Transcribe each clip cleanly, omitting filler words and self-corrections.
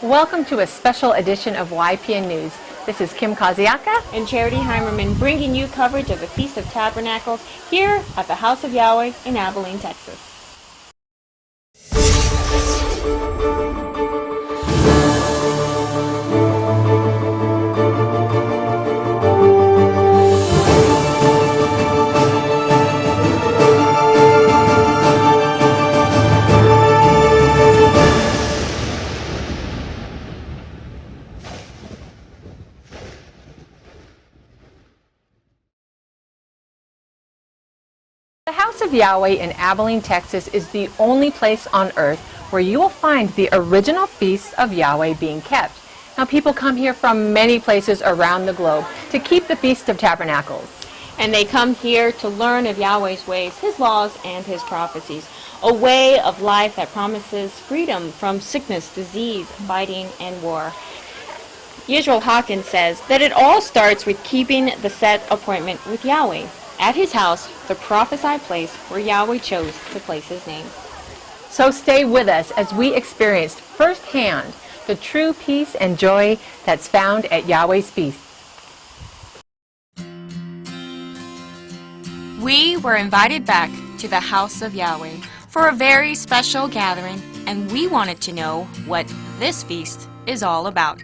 Welcome to a special edition of YPN News. This is Kim Kaziaka and Charity Heimerman bringing you coverage of the Feast of Tabernacles here at the House of Yahweh in Abilene, Texas. The House of Yahweh in Abilene, Texas is the only place on earth where you will find the original Feast of Yahweh being kept. Now, people come here from many places around the globe to keep the Feast of Tabernacles. And they come here to learn of Yahweh's ways, His laws, and His prophecies. A way of life that promises freedom from sickness, disease, fighting, and war. Yisrael Hawkins says that it all starts with keeping the set appointment with Yahweh. At His house, the prophesied place where Yahweh chose to place His name. So stay with us as we experience firsthand the true peace and joy that's found at Yahweh's feast. We were invited back to the House of Yahweh for a very special gathering, and we wanted to know what this feast is all about.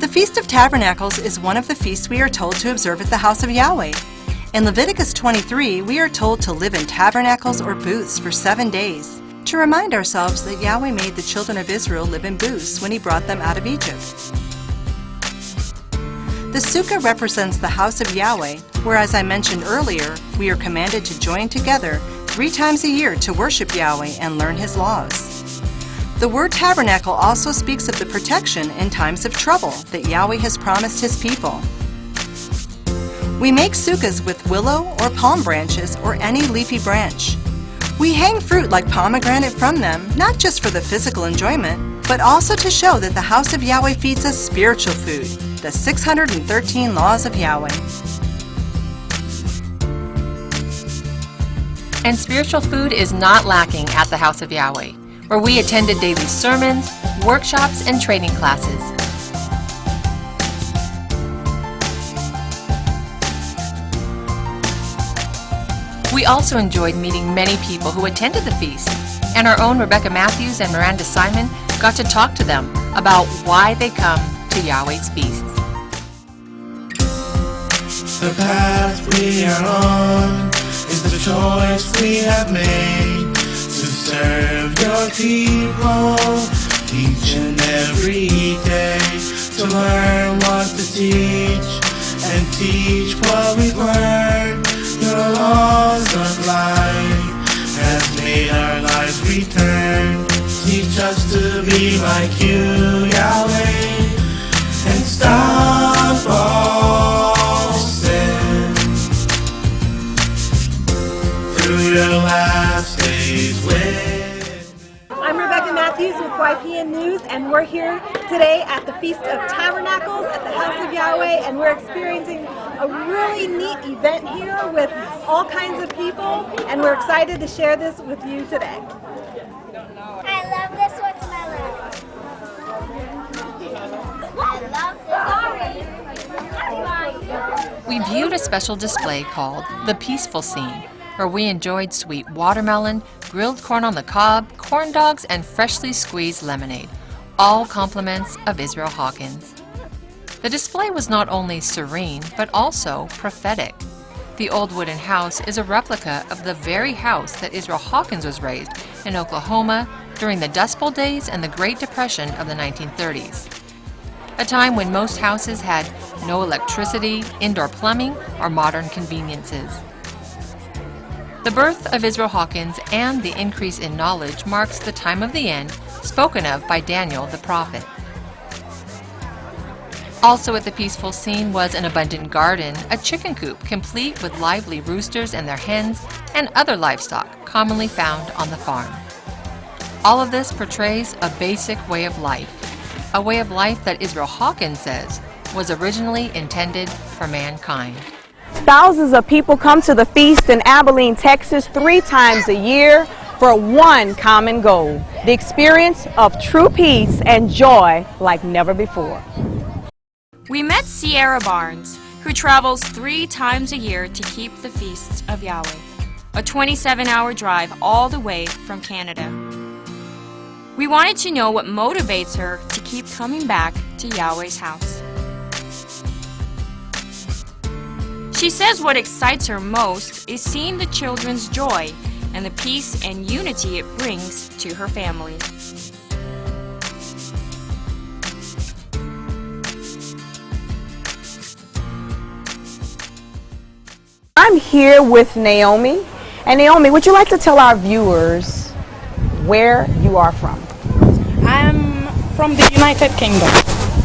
The Feast of Tabernacles is one of the feasts we are told to observe at the House of Yahweh. In Leviticus 23, we are told to live in tabernacles or booths for 7 days, to remind ourselves that Yahweh made the children of Israel live in booths when He brought them out of Egypt. The sukkah represents the House of Yahweh, where, as I mentioned earlier, we are commanded to join together 3 times a year to worship Yahweh and learn His laws. The word tabernacle also speaks of the protection in times of trouble that Yahweh has promised His people. We make sukkahs with willow or palm branches or any leafy branch. We hang fruit like pomegranate from them, not just for the physical enjoyment, but also to show that the House of Yahweh feeds us spiritual food, the 613 laws of Yahweh. And spiritual food is not lacking at the House of Yahweh, where we attended daily sermons, workshops, and training classes. We also enjoyed meeting many people who attended the feast, and our own Rebecca Matthews and Miranda Simon got to talk to them about why they come to Yahweh's feasts. The path we are on is the choice we have made to serve your people each and every day, to learn what to teach and teach what we've learned. Your laws of life has made our lives return. Teach us to be like you, Yahweh, and stop all sin. Through your last days with I'm Rebecca Matthews with YPN News, and we're here today at the Feast of Tabernacles at the House of Yahweh, and we're experiencing a really neat event here with all kinds of people, and we're excited to share this with you today. I love this one, I love this. We viewed a special display called The Peaceful Scene, where we enjoyed sweet watermelon, grilled corn on the cob, corn dogs, and freshly squeezed lemonade, all compliments of Israel Hawkins. The display was not only serene, but also prophetic. The old wooden house is a replica of the very house that Israel Hawkins was raised in Oklahoma during the Dust Bowl days and the Great Depression of the 1930s, a time when most houses had no electricity, indoor plumbing, or modern conveniences. The birth of Israel Hawkins and the increase in knowledge marks the time of the end spoken of by Daniel the prophet. Also at the peaceful scene was an abundant garden, a chicken coop complete with lively roosters and their hens, and other livestock commonly found on the farm. All of this portrays a basic way of life, a way of life that Israel Hawkins says was originally intended for mankind. Thousands of people come to the feast in Abilene, Texas 3 times a year. for one common goal, the experience of true peace and joy like never before. We met Sierra Barnes, who travels 3 times a year to keep the Feasts of Yahweh, a 27-hour drive all the way from Canada. We wanted to know what motivates her to keep coming back to Yahweh's house. She says what excites her most is seeing the children's joy and the peace and unity it brings to her family. I'm here with Naomi. And Naomi, would you like to tell our viewers where you are from? I'm from the United Kingdom.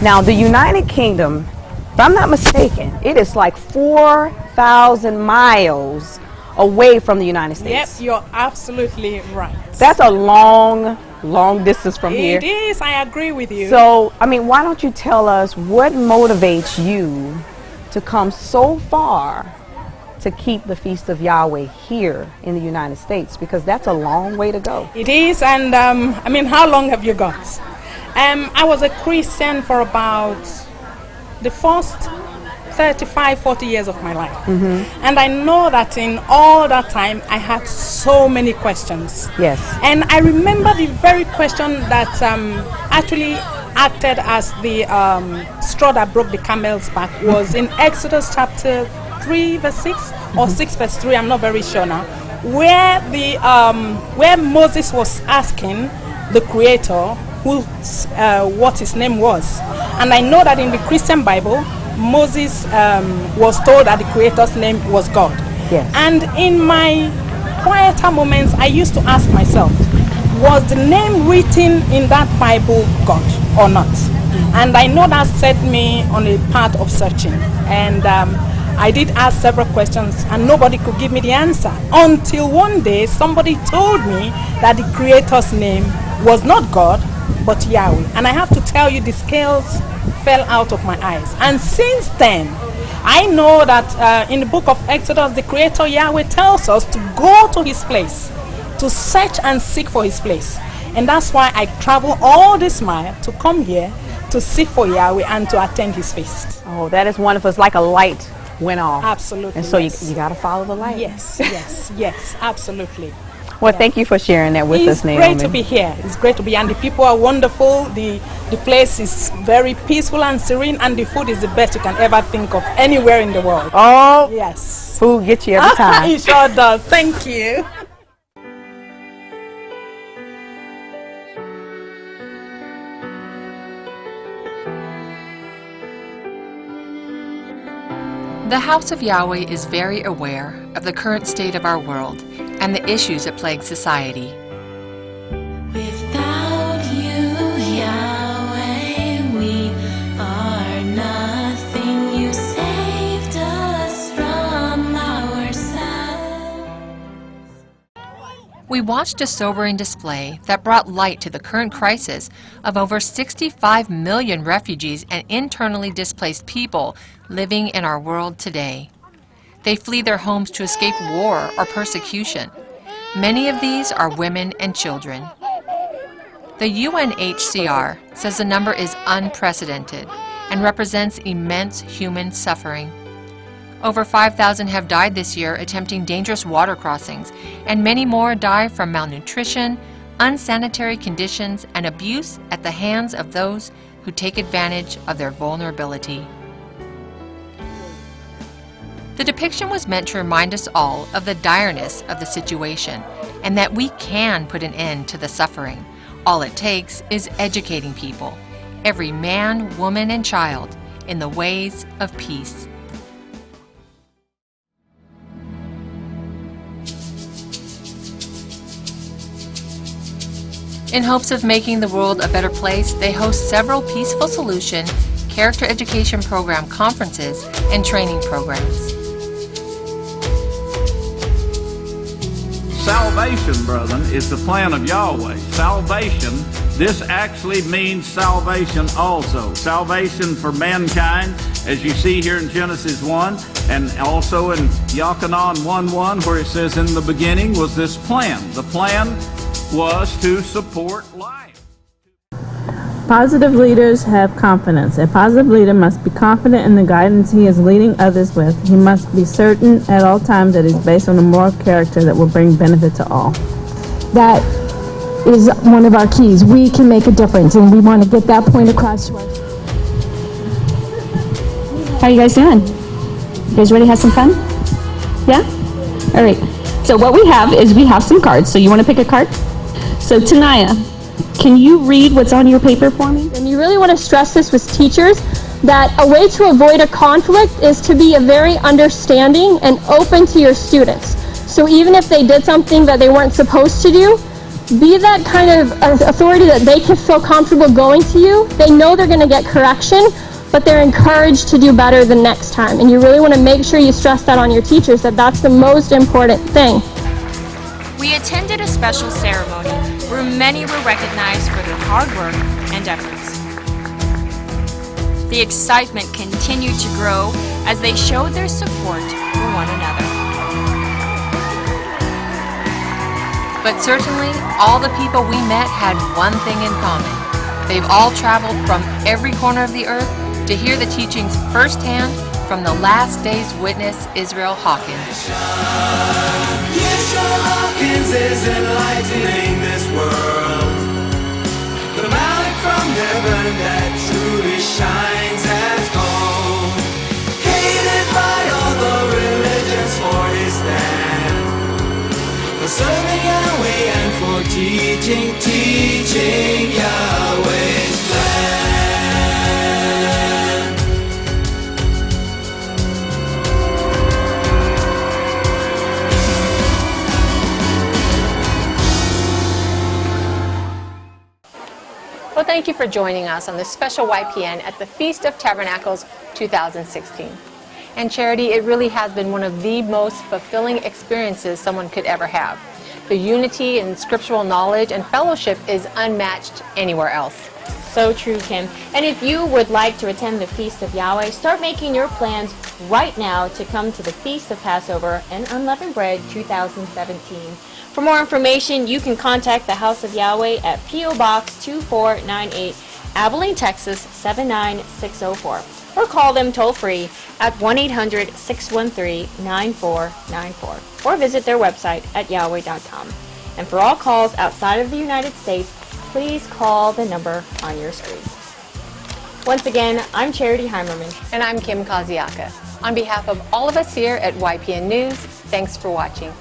Now, the United Kingdom, if I'm not mistaken, it is like 4,000 miles away from the United States. Yep, you're absolutely right. That's a long distance from here. It is, I agree with you. So, I mean, why don't you tell us what motivates you to come so far to keep the Feast of Yahweh here in the United States? Because that's a long way to go. It is, and I mean, how long have you got? I was a Christian for about the first 35, 40 years of my life. And I know that in all that time, I had so many questions. Yes. And I remember the very question that actually acted as the straw that broke the camel's back was in Exodus chapter 3 verse 6 or 6 verse 3, I'm not very sure now, where Moses was asking the Creator what his name was. And I know that in the Christian Bible, Moses was told that the Creator's name was God. Yes. And in my quieter moments, I used to ask myself, was the name written in that Bible God or not? And I know that set me on a path of searching. And I did ask several questions and nobody could give me the answer until one day somebody told me that the Creator's name was not God but Yahweh. And I have to tell you, the scales fell out of my eyes. And since then, I know that in the book of Exodus, the Creator Yahweh tells us to go to his place, to search and seek for his place. And that's why I travel all this mile to come here to seek for Yahweh and to attend his feast. Oh, that is wonderful. It's like a light went off. Absolutely. And so yes. you got to follow the light. Yes, yes, yes, absolutely. Well, thank you for sharing that with us, Naomi. It's great to be here. It's great to be, and the people are wonderful. The place is very peaceful and serene, and the food is the best you can ever think of anywhere in the world. Oh, yes. Food gets you every time. It sure does. Thank you. The House of Yahweh is very aware of the current state of our world and the issues that plague society. Without you, Yahweh, we are nothing. You saved us from ourselves. We watched a sobering display that brought light to the current crisis of over 65 million refugees and internally displaced people living in our world today. They flee their homes to escape war or persecution. Many of these are women and children. The UNHCR says the number is unprecedented and represents immense human suffering. Over 5,000 have died this year attempting dangerous water crossings, and many more die from malnutrition, unsanitary conditions, and abuse at the hands of those who take advantage of their vulnerability. The depiction was meant to remind us all of the direness of the situation and that we can put an end to the suffering. All it takes is educating people, every man, woman, and child, in the ways of peace. In hopes of making the world a better place, they host several Peaceful Solution, character education program conferences, and training programs. Salvation, brethren, is the plan of Yahweh. Salvation This actually means salvation also. Salvation for mankind, as you see here in Genesis 1, and also in Yochanan 1:1, where it says, in the beginning was this plan. The plan was to support life. Positive leaders have confidence. A positive leader must be confident in the guidance he is leading others with. He must be certain at all times that he is based on a moral character that will bring benefit to all. That is one of our keys. We can make a difference, and we want to get that point across to us. How are you guys doing? You guys ready to have some fun? Yeah? All right. So what we have is we have some cards. So you want to pick a card? So Tanaya, can you read what's on your paper for me? And you really want to stress this with teachers, that a way to avoid a conflict is to be a very understanding and open to your students. So even if they did something that they weren't supposed to do, be that kind of authority that they can feel comfortable going to you. They know they're going to get correction, but they're encouraged to do better the next time. And you really want to make sure you stress that on your teachers, that that's the most important thing. We attended a special ceremony where many were recognized for their hard work and efforts. The excitement continued to grow as they showed their support for one another. But certainly, all the people we met had one thing in common. They've all traveled from every corner of the earth to hear the teachings firsthand from the last day's witness, Israel Hawkins. Israel Hawkins is enlightening this world. The light from heaven that truly shines as gold. Hated by all the religions for his stand. For serving Yahweh and for teaching Yahweh's plan. Well, thank you for joining us on this special YPN at the Feast of Tabernacles 2016. And Charity, it really has been one of the most fulfilling experiences someone could ever have. The unity and scriptural knowledge and fellowship is unmatched anywhere else. So true, Kim. And if you would like to attend the Feast of Yahweh, start making your plans right now to come to the Feast of Passover and Unleavened Bread 2017. For more information, you can contact the House of Yahweh at P.O. Box 2498, Abilene, Texas 79604. Or call them toll-free at 1-800-613-9494. Or visit their website at yahweh.com. And for all calls outside of the United States, please call the number on your screen. Once again, I'm Charity Heimerman. And I'm Kim Kaziaka. On behalf of all of us here at YPN News, thanks for watching.